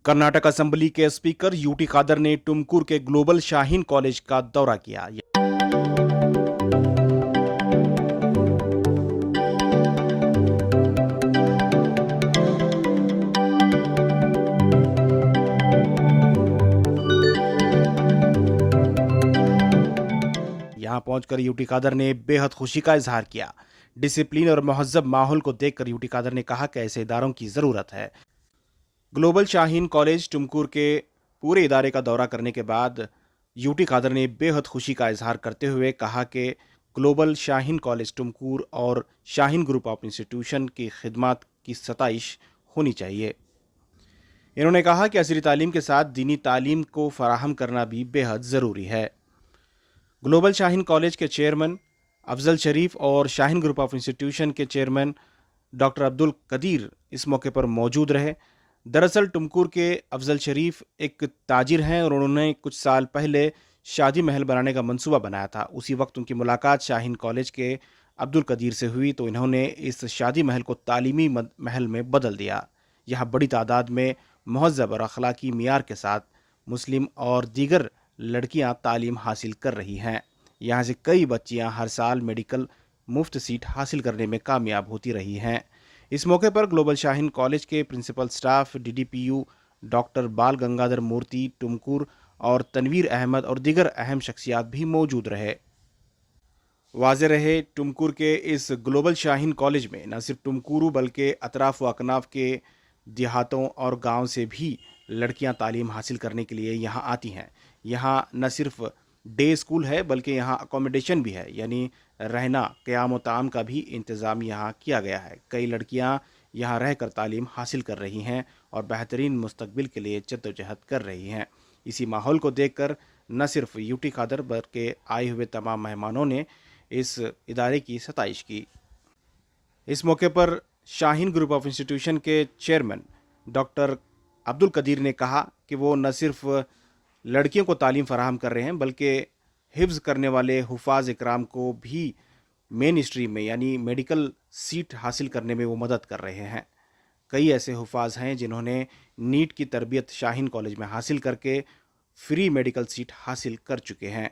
Karnataka assembly के speaker UT खादर ने टुमकुर के ग्लोबल शाहीन कॉलेज का दौरा किया। यहां पहुंचकर यूटी खादर ने बेहद खुशी का इजहार किया। डिसिप्लिन और महज़्ज़ब माहौल को देखकर यूटी खादर ने कहा कि ऐसे इदारों की जरूरत है। ग्लोबल शाहीन कॉलेज टुमकुर के पूरे इदारे का दौरा करने के बाद यूटी खादर ने बेहद खुशी का इजहार करते हुए कहा कि ग्लोबल शाहीन कॉलेज टुमकुर और शाहीन ग्रुप ऑफ इंस्टीट्यूशन की खिदमत की सताइश होनी चाहिए। इन्होंने कहा कि असरी तालीम के साथ दीनी तालीम को फराहम करना भी बेहद ज़रूरी है। ग्लोबल शाहीन कॉलेज के चेयरमैन अफजल शरीफ और शाहीन ग्रुप ऑफ इंस्टीट्यूशन के चेयरमैन डॉक्टर अब्दुल कदीर इस मौके पर मौजूद रहे। दरअसल टुमकुर के अफजल शरीफ एक ताजिर हैं और उन्होंने कुछ साल पहले शादी महल बनाने का मंसूबा बनाया था। उसी वक्त उनकी मुलाकात शाहीन कॉलेज के अब्दुल कदीर से हुई तो इन्होंने इस शादी महल को तालीमी महल में बदल दिया। यहाँ बड़ी तादाद में महज़्ज़ब और अखलाकी मियार के साथ मुस्लिम और दीगर लड़कियां तालीम हासिल कर रही हैं। यहाँ से कई बच्चियां हर साल मेडिकल मुफ्त सीट हासिल करने में कामयाब होती रही हैं। इस मौके पर ग्लोबल शाहीन कॉलेज के प्रिंसिपल स्टाफ, डीडीपीयू डॉक्टर बाल गंगाधर मूर्ति टुमकुर और तनवीर अहमद और दीगर अहम शख्सियात भी मौजूद रहे। वाज़े रहे टुमकुर के इस ग्लोबल शाहीन कॉलेज में न सिर्फ टुमकुरू बल्कि अतराफ व अकनाफ के देहातों और गांव से भी लड़कियां तालीम हासिल करने के लिए यहाँ आती हैं। यहाँ न सिर्फ डे स्कूल है बल्कि यहाँ अकोमोडेशन भी है, यानी रहना, क़याम व ताम का भी इंतज़ाम यहाँ किया गया है। कई लड़कियाँ यहाँ रहकर तालीम हासिल कर रही हैं और बेहतरीन मुस्तकबिल के लिए जद्दोजहद कर रही हैं। इसी माहौल को देखकर न सिर्फ यूटी खादर बल्कि आए हुए तमाम मेहमानों ने इस इदारे की सताइश की। इस मौके पर शाहीन ग्रुप ऑफ इंस्टीट्यूशन के चेयरमैन डॉक्टर अब्दुल कदीर ने कहा कि वो न सिर्फ लड़कियों को तालीम फराहम कर रहे हैं बल्कि हिफ्ज़ करने वाले हुफ़ाज़ इकराम को भी मेन स्ट्रीम में यानी मेडिकल सीट हासिल करने में वो मदद कर रहे हैं। कई ऐसे हुफ़ाज़ हैं जिन्होंने नीट की तरबियत शाहीन कॉलेज में हासिल करके फ्री मेडिकल सीट हासिल कर चुके हैं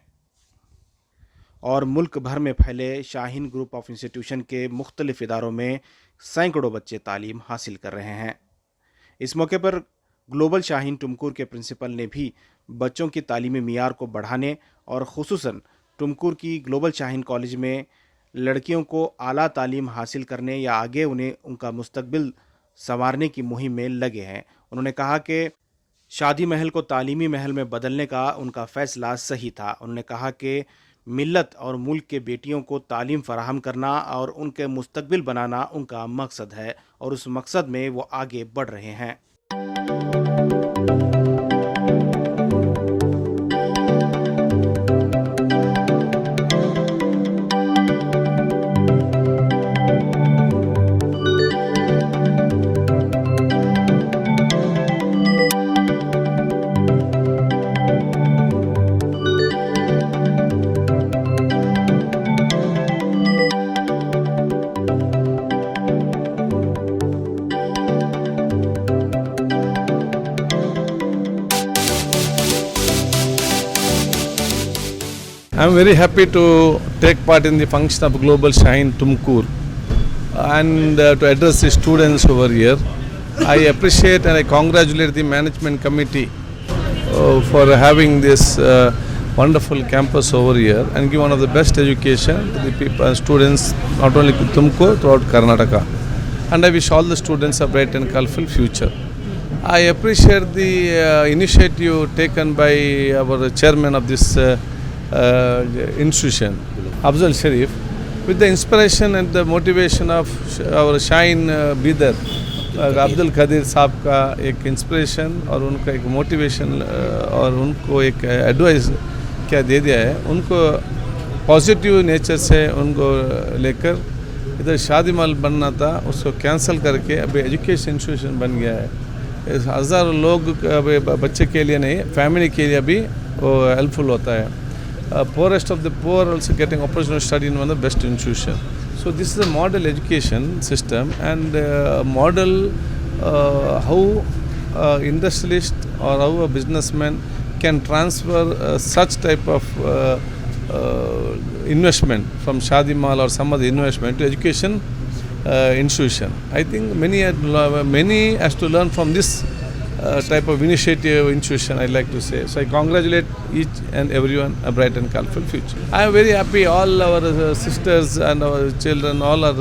और मुल्क भर में फैले शाहीन ग्रुप ऑफ इंस्टीट्यूशन के मुख्तलिफ इदारों में सैकड़ों बच्चे तालीम हासिल कर रहे हैं। इस मौके पर ग्लोबल शाहीन टुमकुर के प्रिंसिपल ने भी बच्चों की तालीमी मियार को बढ़ाने और ख़ुसूसन टुमकुर की ग्लोबल शाहीन कॉलेज में लड़कियों को आला तालीम हासिल करने या आगे उन्हें उनका मुस्तकबिल संवारने की मुहिम में लगे हैं। उन्होंने कहा कि शादी महल को तालीमी महल में बदलने का उनका फ़ैसला सही था। उन्होंने कहा कि मिल्लत और मुल्क के बेटियों को तालीम फराहम करना और उनके मुस्तकबिल बनाना उनका मकसद है और उस मकसद में वो आगे बढ़ रहे हैं। I am very happy to take part in the function of Global Shahin Tumkur and to address the students over here. I appreciate and I congratulate the management committee for having this wonderful campus over here and give one of the best education to the people, students not only in Tumkur throughout Karnataka. And I wish all the students a bright and colorful future. I appreciate the initiative taken by our chairman of this institution, Afzal Sharif, with the inspiration and the motivation of our Shahin Bidar, Abdul Qadeer साहब का एक inspiration और उनका एक motivation और उनको एक advice क्या दे दिया है, उनको पॉजिटिव नेचर से उनको लेकर इधर शादी महल बनना था उसको कैंसिल करके अभी एजुकेशन इंस्टीट्यूशन बन गया है। हज़ारों लोग बच्चे के लिए नहीं, फैमिली के लिए भी वो हेल्पफुल होता है। Poorest of the poor also getting opportunity to study in one of the best institution. So this is a model education system and model how industrialist or how a businessman can transfer such type of investment from Shadi Mal or some other investment to education institution. I think many has to learn from this type of initiative institution, I like to say. So I congratulate each and everyone a bright and colorful future. I am very happy all our sisters and our children all are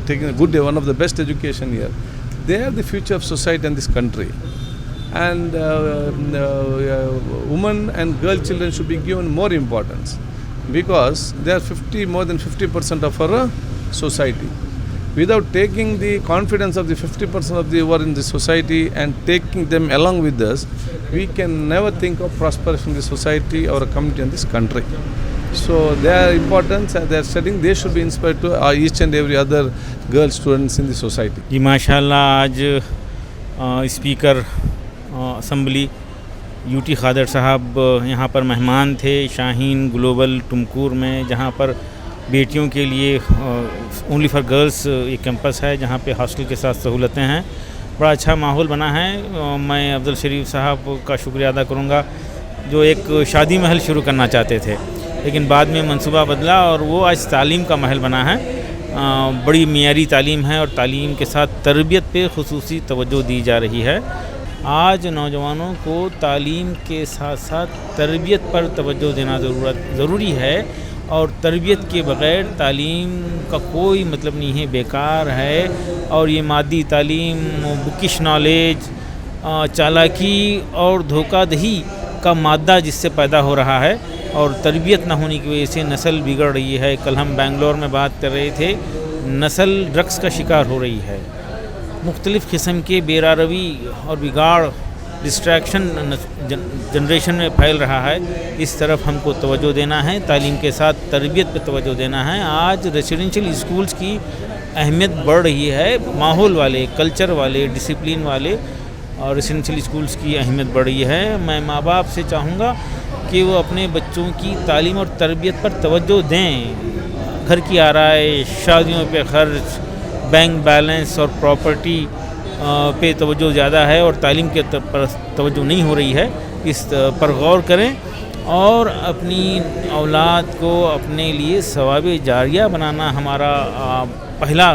taking a good day, one of the best education here. They are the future of society and this country. And women and girl children should be given more importance because they are more than 50% of our society. Without taking the confidence of the 50% of the who are in the society and taking them along with us, we can never think of prosperity in the society or a community in this country. So their importance and their studying, they should be inspired to each and every other girl students in the society. जी माशाल्लाह आज speaker assembly UT खादर साहब यहाँ पर मेहमान थे Shaheen global Tumkur में, जहाँ पर बेटियों के लिए ओनली फॉर गर्ल्स एक कैंपस है जहाँ पे हॉस्टल के साथ सहूलतें हैं। बड़ा अच्छा माहौल बना है। मैं अब्दुल शरीफ साहब का शुक्रिया अदा करूँगा जो एक शादी महल शुरू करना चाहते थे लेकिन बाद में मंसूबा बदला और वो आज तालीम का महल बना है। बड़ी मियारी तालीम है और तालीम के साथ तरबियत पे खुसूसी तवज्जो दी जा रही है। आज नौजवानों को तालीम के साथ साथ तरबियत पर तवज्जो देना ज़रूरी है और तरबियत के बग़ैर तालीम का कोई मतलब नहीं है, बेकार है। और ये मादी तालीम, बुकिश नॉलेज, चालाकी और धोखाधड़ी का मादा जिससे पैदा हो रहा है और तरबियत ना होने की वजह से नस्ल बिगड़ रही है। कल हम बेंगलोर में बात कर रहे थे, नस्ल ड्रग्स का शिकार हो रही है। मुख्तलिफ़ किस्म के बेरारवी और बिगाड़ डिस्ट्रैक्शन जनरेशन में फैल रहा है। इस तरफ हमको तवज्जो देना है, तालीम के साथ तरबियत पे तवज्जो देना है। आज रेसिडेंशियल स्कूल्स की अहमियत बढ़ रही है, माहौल वाले, कल्चर वाले, डिसिप्लिन वाले और रेसिडेंशियल स्कूल्स की अहमियत बढ़ रही है। मैं माँ बाप से चाहूँगा कि वो अपने बच्चों की तालीम और तरबियत पर तवज्जो दें। घर की आराइश, शादियों पे खर्च, बैंक बैलेंस और प्रॉपर्टी पे तवज्जो ज़्यादा है और तालीम के पर तवज्जो नहीं हो रही है। इस पर गौर करें और अपनी औलाद को अपने लिए सवाब जारिया बनाना हमारा पहला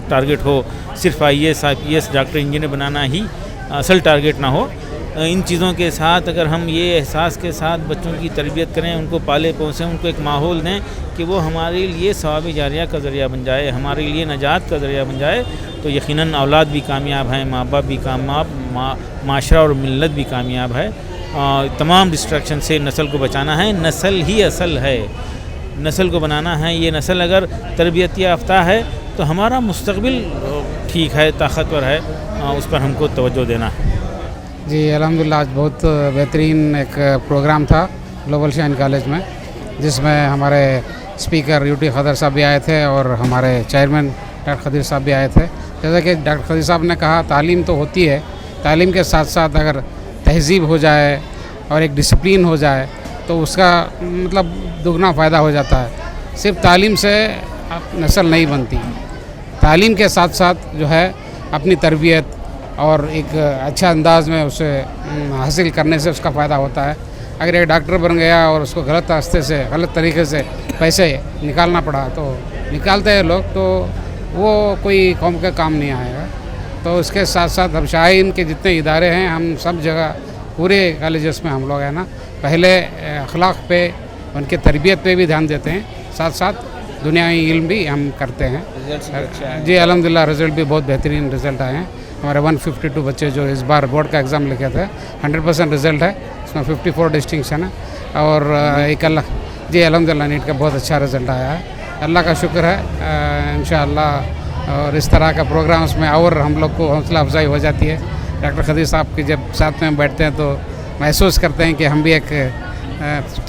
टारगेट हो। सिर्फ IAS, IPS, डॉक्टर, इंजीनियर बनाना ही असल टारगेट ना हो। इन चीज़ों के साथ अगर हम ये एहसास के साथ बच्चों की तरबियत करें, उनको पाले पोसें, उनको एक माहौल दें कि वो हमारे लिए सवाब जारिया का ज़रिया बन जाए, हमारे लिए नजात का ज़रिया बन जाए, तो यकीनन औलाद भी कामयाब है, माँ बाप भी कामयाब, माशरा और मिल्लत भी कामयाब है। तमाम डिस्ट्रैक्शन से नस्ल को बचाना है। नस्ल ही असल है, नस्ल को बनाना है। ये नस्ल अगर तरबियत याफ्ता है तो हमारा मुस्तक़बिल ठीक है, ताकतवर है, उस पर हमको तवज्जो देना है। जी अल्हम्दुलिल्लाह आज बहुत बेहतरीन एक प्रोग्राम था ग्लोबल शाहीन कॉलेज में, जिसमें हमारे स्पीकर यूटी खदर साहब भी आए थे और हमारे चेयरमैन डॉक्टर खदीर साहब भी आए थे। जैसा कि डॉक्टर खदीर साहब ने कहा, तालीम तो होती है, तालीम के साथ साथ अगर तहज़ीब हो जाए और एक डिसिप्लिन हो जाए तो उसका मतलब दुगना फ़ायदा हो जाता है। सिर्फ तालीम से नस्ल नहीं बनती, तालीम के साथ साथ जो है अपनी तरबियत और एक अच्छा अंदाज में उसे हासिल करने से उसका फ़ायदा होता है। अगर एक डॉक्टर बन गया और उसको गलत रास्ते से, गलत तरीके से पैसे निकालना पड़ा, तो निकालते हैं लोग, तो वो कोई कौम का काम नहीं आएगा। तो उसके साथ साथ हम शाहीन के जितने इदारे हैं, हम सब जगह पूरे कॉलेजेस में हम लोग है ना, पहले अखलाक पे, उनके तरबियत पे भी ध्यान देते हैं, साथ साथ दुनियावी इल्म भी हम करते हैं। जी अल्हम्दुलिल्लाह रिज़ल्ट भी बहुत बेहतरीन रिज़ल्ट आए हैं। हमारे 152 बच्चे जो इस बार बोर्ड का एग्ज़ाम लिखे थे, 100% रिज़ल्ट है, इसमें 54 डिस्टिंक्शन है। और एक जी अल्हम्दुलिल्लाह नीट का बहुत अच्छा रिज़ल्ट आया है, अल्लाह का शुक्र है इंशाअल्लाह। और इस तरह का प्रोग्राम उसमें और हम लोग को हौसला अफजाई हो जाती है। डॉक्टर खदीर साहब की जब साथ में बैठते हैं तो महसूस करते हैं कि हम भी एक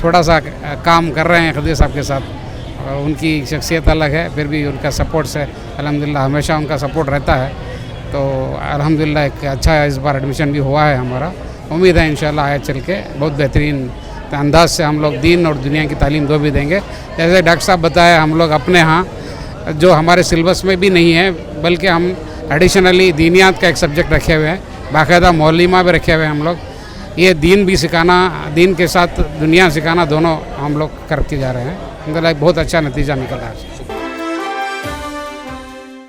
थोड़ा सा काम कर रहे हैं खदीर साहब के साथ। और उनकी शख्सियत अलग है, फिर भी उनका सपोर्ट से अल्हम्दुलिल्लाह हमेशा उनका सपोर्ट रहता है। तो अल्हम्दुलिल्लाह एक अच्छा इस बार एडमिशन भी हुआ है हमारा। उम्मीद है इंशाअल्लाह आगे चल के बहुत बेहतरीन अंदाज से हम लोग दीन और दुनिया की तालीम दो भी देंगे। जैसे डॉक्टर साहब बताया, हम लोग अपने यहाँ जो हमारे सिलेबस में भी नहीं है, बल्कि हम एडिशनली दीनियात का एक सब्जेक्ट रखे हुए हैं, बाकायदा मौलिमा भी रखे हुए हैं हम लोग. ये दीन भी सिखाना, दीन के साथ दुनिया सिखाना दोनों हम लोग करते जा रहे हैं. अलहम्दुलिल्लाह बहुत अच्छा नतीजा निकला है.